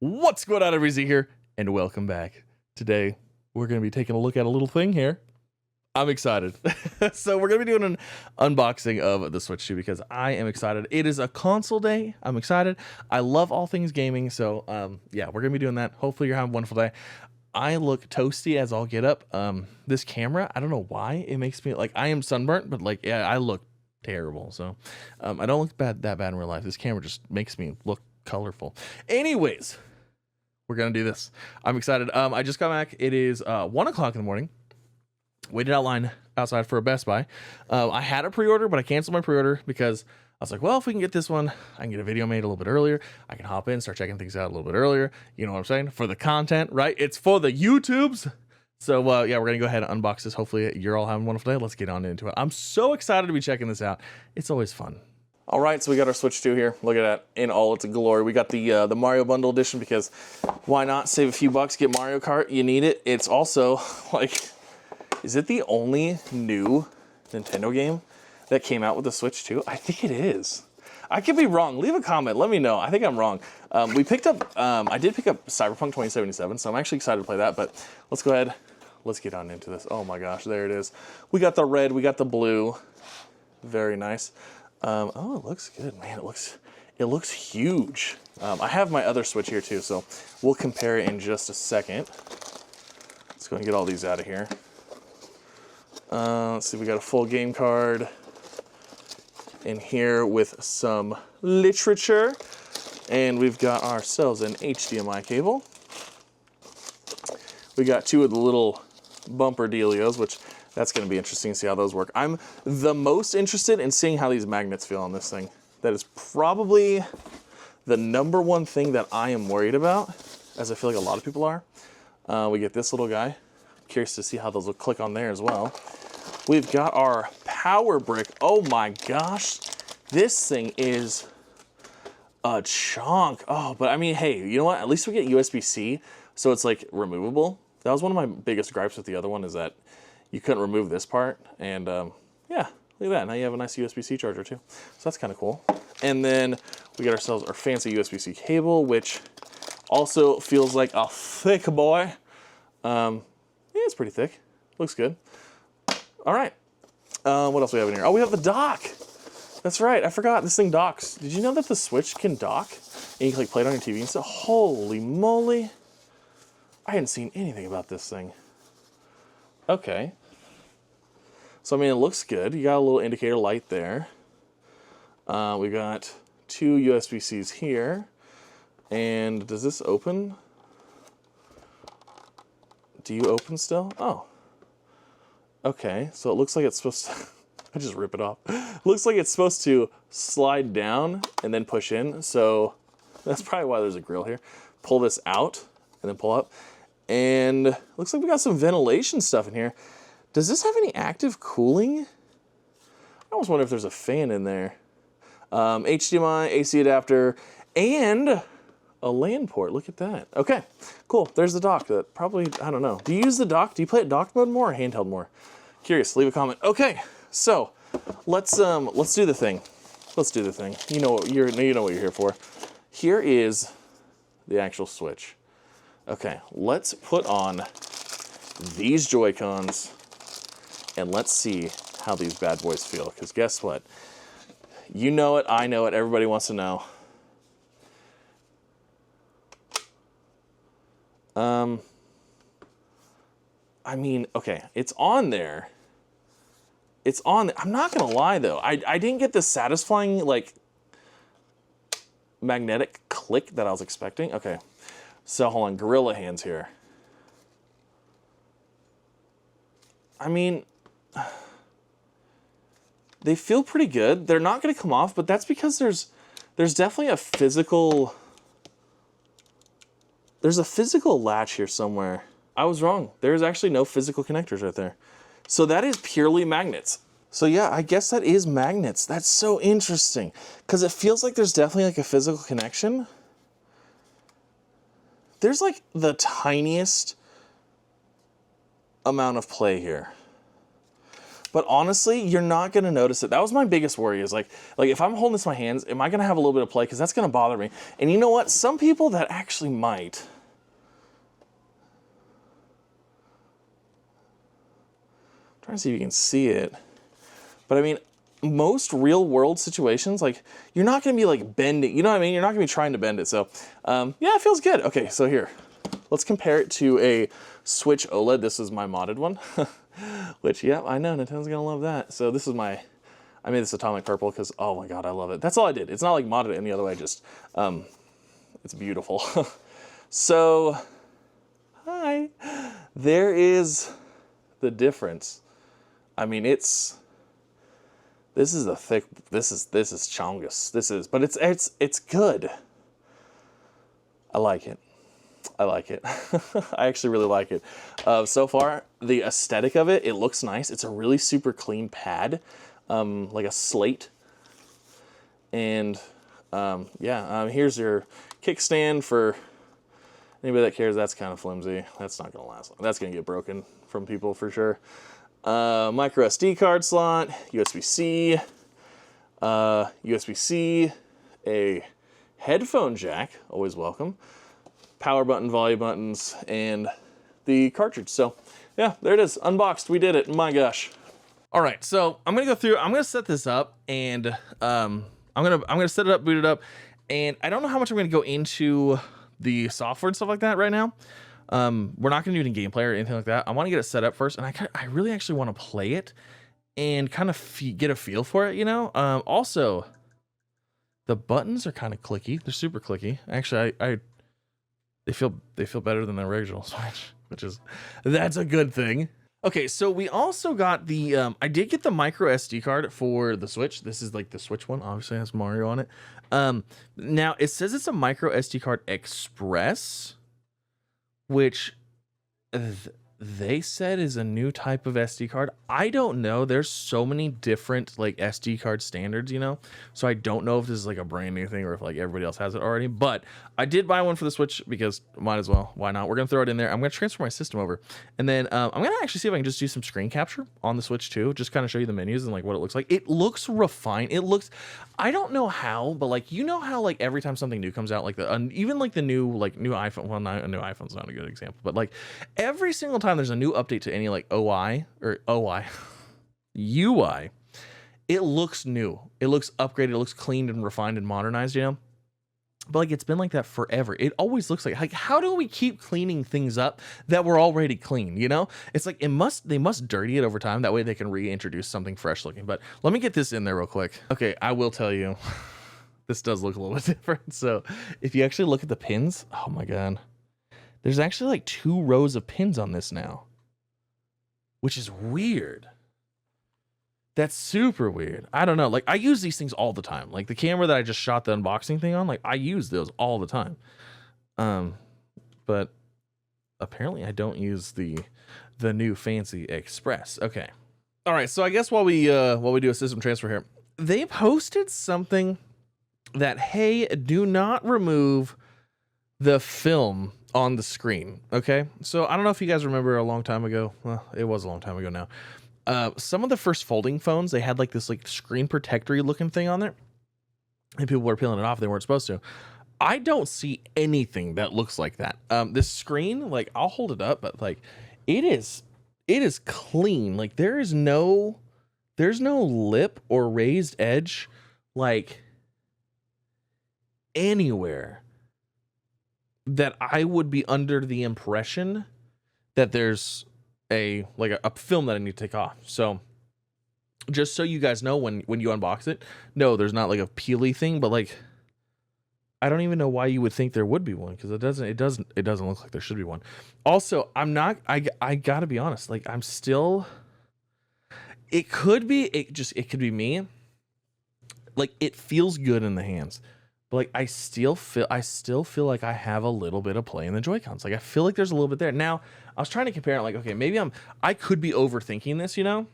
What's going on, everybody? Here, and welcome back. Today, we're going to be taking a look at a little thing here. I'm excited. So we're going to be doing an unboxing of the Switch 2 because I am excited. It is a console day. I'm excited. I love all things gaming. So, yeah, we're going to be doing that. Hopefully, you're having a wonderful day. I look toasty as I'll get up. This camera, I don't know why it makes me like I am sunburnt, but like, yeah, I look terrible. So, I don't look that bad in real life. This camera just makes me look colorful. Anyways, we're gonna do this. I'm excited. I just got back. It is 1 o'clock in the morning. Waited out line outside for a Best Buy. I had a pre-order, but I canceled my pre-order because I was like, well, if we can get this one, I can get a video made a little bit earlier. I can hop in, start checking things out a little bit earlier. You know what I'm saying? For the content, right? It's for the YouTubes. So, yeah, we're going to go ahead and unbox this. Hopefully, you're all having a wonderful day. Let's get on into it. I'm so excited to be checking this out. It's always fun. All right, so we got our Switch 2 here. Look at that in all its glory. We got the Mario Bundle Edition because why not save a few bucks, get Mario Kart? You need it. It's also, like, is it the only new Nintendo game that came out with the Switch 2? I think it is. I could be wrong. Leave a comment. Let me know. I think I'm wrong. We picked up, I did pick up Cyberpunk 2077, so I'm actually excited to play that, but let's go ahead. Let's get on into this. Oh my gosh, there it is. We got the red, we got the blue. Very nice. Oh, it looks good, man. It looks huge. I have my other Switch here too, so we'll compare it in just a second. Let's go and get all these out of here. Let's see, we got a full game card in here with some literature, and we've got ourselves an HDMI cable. We got two of the little bumper dealios, which that's going to be interesting to see how those work. I'm the most interested in seeing how these magnets feel on this thing. That is probably the #1 thing that I am worried about, as I feel like a lot of people are. We get this little guy. Curious to see how those will click on there as well. We've got our power brick. Oh my gosh. This thing is a chunk. Oh, but I mean, hey, you know what? At least we get USB-C, so it's like removable. That was one of my biggest gripes with the other one, is that you couldn't remove this part. And yeah, look at that. Now you have a nice USB-C charger too. So that's kind of cool. And then we get ourselves our fancy USB-C cable, which also feels like a thick boy. Yeah, it's pretty thick. Looks good. All right. What else do we have in here? Oh, we have the dock. That's right. I forgot this thing docks. Did you know that the Switch can dock? And you can like play it on your TV and stuff? Holy moly. I hadn't seen anything about this thing. Okay. So, I mean, it looks good. You got a little indicator light there. We got two USB-Cs here. And does this open? Do you open still? Oh. Okay, so it looks like it's supposed to... I just rip it off. Looks like it's supposed to slide down and then push in. So that's probably why there's a grill here. Pull this out and then pull up. And looks like we got some ventilation stuff in here. Does this have any active cooling? I almost wonder if there's a fan in there. HDMI, AC adapter, and a LAN port. Look at that. Okay, cool. There's the dock. That probably, I don't know. Do you use the dock? Do you play it dock mode more or handheld more? Curious. Leave a comment. Okay, so let's do the thing. Let's do the thing. You know what you're here for. Here is the actual Switch. Okay, let's put on these Joy-Cons and let's see how these bad boys feel. Because guess what? You know it, I know it, everybody wants to know. I mean, okay, it's on there. It's on. I'm not gonna lie though, I didn't get the satisfying like magnetic click that I was expecting. Okay. So hold on, gorilla hands here. I mean, they feel pretty good. They're not going to come off, but that's because there's definitely a physical... There's a physical latch here somewhere. I was wrong. There's actually no physical connectors right there. So that is purely magnets. So yeah, I guess that is magnets. That's so interesting. Because it feels like there's definitely like a physical connection. There's like the tiniest amount of play here. But honestly, you're not gonna notice it. That was my biggest worry, is like if I'm holding this in my hands, am I gonna have a little bit of play? Because that's gonna bother me. And you know what? Some people that actually might. I'm trying to see if you can see it. But I mean, most real world situations, like you're not gonna be like bending, you know what I mean? You're not gonna be trying to bend it. So yeah, it feels good. Okay, so here, let's compare it to a Switch OLED. This is my modded one, which, yeah, I know Nintendo's gonna love that. So this is I made this atomic purple because, oh my God, I love it. That's all I did. It's not like modded any other way, just, it's beautiful. So, hi, there is the difference. I mean, this is a thick, this is Chongus. But it's good. I like it. I like it. I actually really like it. So far, the aesthetic of it looks nice. It's a really super clean pad, like a slate. And yeah, here's your kickstand for anybody that cares. That's kind of flimsy. That's not gonna last long. That's gonna get broken from people for sure. Micro SD card slot, USB-C, USB-C, a headphone jack, always welcome, power button, volume buttons, and the cartridge. So yeah, there it is, unboxed. We did it. My gosh. All right, so I'm gonna go through. I'm gonna set this up, and I'm gonna set it up, boot it up, and I don't know how much I'm gonna go into the software and stuff like that right now. We're not gonna do it in gameplay or anything like that. I want to get it set up first, and I really actually want to play it and kind of get a feel for it, you know. Also, the buttons are kind of clicky. They're super clicky. Actually, they feel better than the original Switch, that's a good thing. Okay, so we also got the I did get the micro SD card for the Switch. This is like the Switch one, obviously it has Mario on it. Now it says it's a micro SD card Express, which they said is a new type of SD card. I don't know. There's so many different like SD card standards, you know? So I don't know if this is like a brand new thing or if like everybody else has it already, but I did buy one for the Switch because might as well. Why not? We're going to throw it in there. I'm going to transfer my system over, and then I'm going to actually see if I can just do some screen capture on the Switch too. Just kind of show you the menus and like what it looks like. It looks refined. It looks, I don't know how, but like, you know how like every time something new comes out, like even like the new iPhone, well, not a new iPhone's not a good example, but like every single time there's a new update to any like UI, it looks new. It looks upgraded. It looks cleaned and refined and modernized, you know? But like, it's been like that forever. It always looks like how do we keep cleaning things up that were already clean, you know? It's like, they must dirty it over time. That way they can reintroduce something fresh looking. But let me get this in there real quick. Okay, I will tell you, this does look a little bit different. So if you actually look at the pins, oh my God. There's actually like 2 rows of pins on this now, which is weird. That's super weird. I don't know. Like, I use these things all the time. Like the camera that I just shot the unboxing thing on, like I use those all the time. But apparently I don't use the new fancy Express. Okay. All right. So I guess while we do a system transfer here, they posted something that, hey, do not remove the film on the screen. Okay, so I don't know if you guys remember a long time ago. Well, it was a long time ago now. Some of the first folding phones, they had like this like screen protectory looking thing on there, and people were peeling it off. They weren't supposed to. I don't see anything that looks like that. This screen, like I'll hold it up, but like it is clean. Like there's no lip or raised edge like anywhere that I would be under the impression that there's a film that I need to take off. So just so you guys know, when you unbox it, no, there's not like a peely thing, but like I don't even know why you would think there would be one, because it doesn't look like there should be one. Also, I gotta be honest, like I'm still, it could be me. Like it feels good in the hands. But like I still feel like I have a little bit of play in the Joy-Cons. Like I feel like there's a little bit there. Now, I was trying to compare it, like, okay, maybe I could be overthinking this, you know?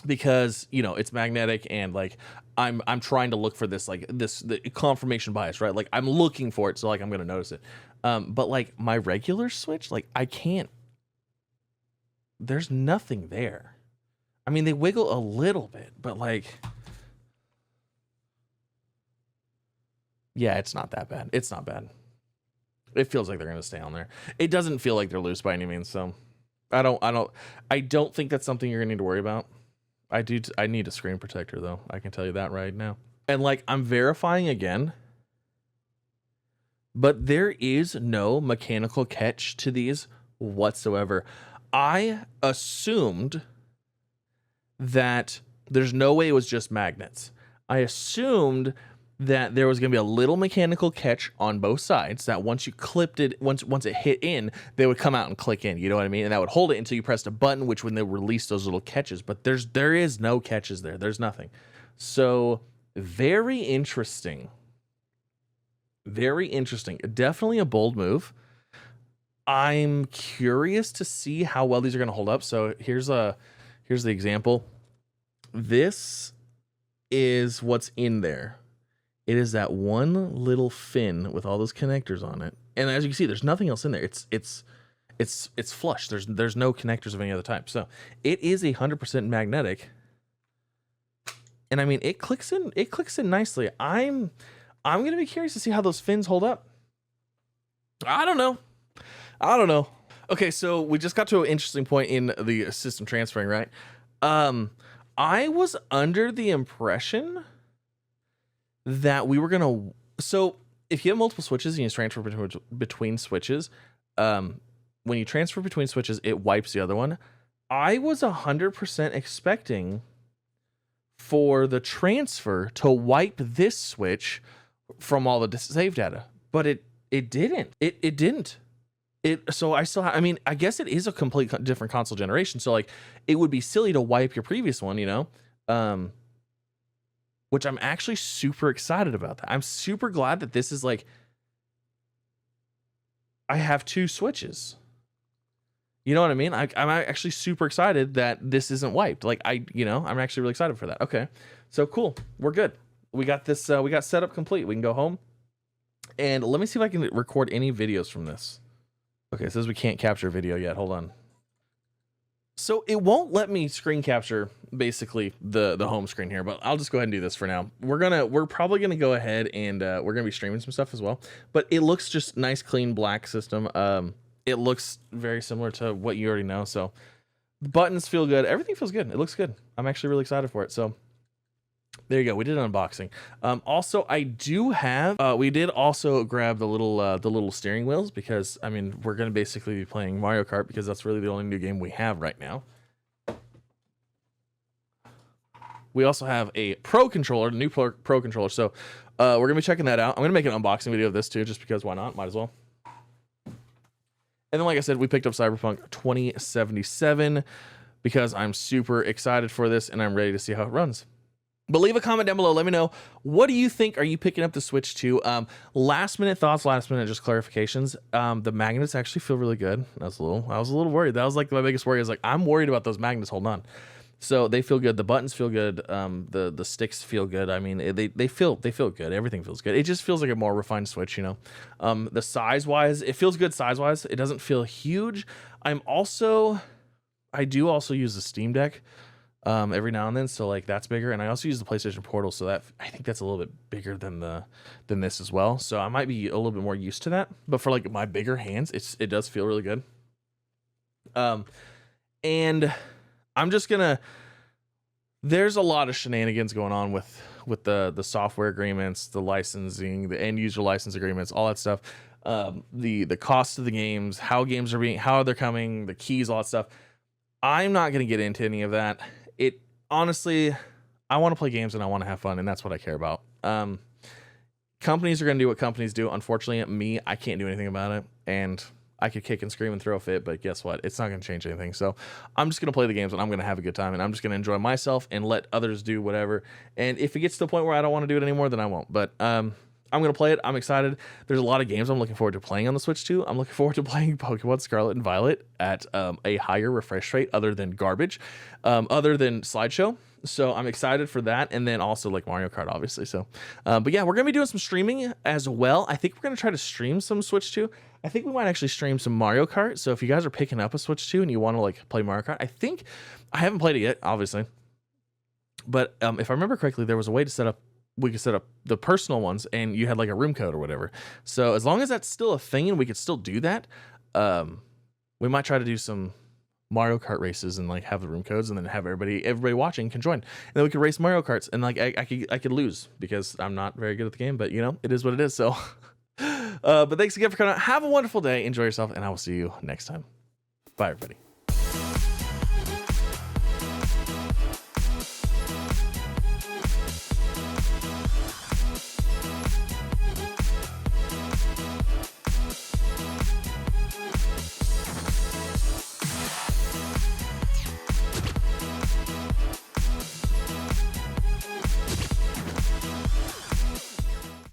Because, you know, it's magnetic and like I'm trying to look for this the confirmation bias, right? Like I'm looking for it, so like I'm gonna notice it. But like my regular Switch, like I can't, there's nothing there. I mean, they wiggle a little bit, but like, yeah, it's not that bad. It's not bad. It feels like they're going to stay on there. It doesn't feel like they're loose by any means. So I don't think that's something you're going to need to worry about. I need a screen protector though. I can tell you that right now. And like, I'm verifying again, but there is no mechanical catch to these whatsoever. I assumed that there's no way it was just magnets. I assumed that there was going to be a little mechanical catch on both sides, that once you clipped it, once it hit in, they would come out and click in, you know what I mean? And that would hold it until you pressed a button, which when they release those little catches, but there is no catches there. There's nothing. So very interesting. Very interesting. Definitely a bold move. I'm curious to see how well these are going to hold up. So here's the example. This is what's in there. It is that one little fin with all those connectors on it. And as you can see, there's nothing else in there. It's flush. There's no connectors of any other type. So it is 100% magnetic. And I mean, it clicks in nicely. I'm going to be curious to see how those fins hold up. I don't know. Okay, so we just got to an interesting point in the system transferring, right? I was under the impression that we were gonna. So if you have multiple switches and you transfer between switches, when you transfer between switches, it wipes the other one. I was 100% expecting for the transfer to wipe this switch from all the save data, but it didn't. It didn't. So I still I mean, I guess it is a complete different console generation. So like, it would be silly to wipe your previous one, you know? Which I'm actually super excited about that. I'm super glad that this is like, I have two switches. You know what I mean? I'm actually super excited that this isn't wiped. Like I'm actually really excited for that. Okay, so cool. We're good. We got this. We got set up complete. We can go home. And let me see if I can record any videos from this. Okay, it says we can't capture video yet. Hold on. So it won't let me screen capture basically the home screen here, but I'll just go ahead and do this for now. We're probably gonna go ahead and we're gonna be streaming some stuff as well. But it looks just nice, clean black system. It looks very similar to what you already know. So the buttons feel good. Everything feels good. It looks good. I'm actually really excited for it. So there you go. We did an unboxing. Also, I do have. We did also grab the little steering wheels because I mean we're gonna basically be playing Mario Kart because that's really the only new game we have right now. We also have a Pro controller, new Pro controller. So we're gonna be checking that out. I'm gonna make an unboxing video of this too, just because why not? Might as well. And then, like I said, we picked up Cyberpunk 2077 because I'm super excited for this and I'm ready to see how it runs. But leave a comment down below. Let me know, what do you think? Are you picking up the Switch 2? Last minute thoughts, last minute just clarifications. The magnets actually feel really good. I was a little worried. That was like my biggest worry. Is like, I'm worried about those magnets holding on. So they feel good. The buttons feel good. The sticks feel good. I mean, they feel good. Everything feels good. It just feels like a more refined Switch, you know. The size wise, it feels good size wise. It doesn't feel huge. I do also use the Steam Deck every now and then, so like that's bigger. And I also use the PlayStation Portal, so that I think that's a little bit bigger than this as well. So I might be a little bit more used to that. But for like my bigger hands, it does feel really good. And I'm just gonna. There's a lot of shenanigans going on with the software agreements, the licensing, the end user license agreements, all that stuff. The cost of the games, how they're coming, the keys, all that stuff. I'm not gonna get into any of that. It honestly, I want to play games and I want to have fun, and that's what I care about. Companies are gonna do what companies do. Unfortunately, I can't do anything about it, and I could kick and scream and throw a fit, but guess what? It's not going to change anything. So I'm just going to play the games and I'm going to have a good time, and I'm just going to enjoy myself and let others do whatever. And if it gets to the point where I don't want to do it anymore, then I won't. But I'm going to play it. I'm excited. There's a lot of games I'm looking forward to playing on the Switch too. I'm looking forward to playing Pokemon Scarlet and Violet at a higher refresh rate other than garbage, other than Slideshow. So I'm excited for that. And then also like Mario Kart, obviously. So, but yeah, we're going to be doing some streaming as well. I think we're going to try to stream some Switch 2. I think we might actually stream some Mario Kart. So if you guys are picking up a Switch 2 and you want to like play Mario Kart, I haven't played it yet, obviously. But if I remember correctly, there was a way to we could set up the personal ones and you had like a room code or whatever. So as long as that's still a thing and we could still do that, we might try to do some Mario Kart races and like have the room codes and then have everybody watching can join. And then we could race Mario Karts and like I could lose because I'm not very good at the game, but you know, it is what it is. So but thanks again for coming out. Have a wonderful day. Enjoy yourself, and I will see you next time. Bye everybody.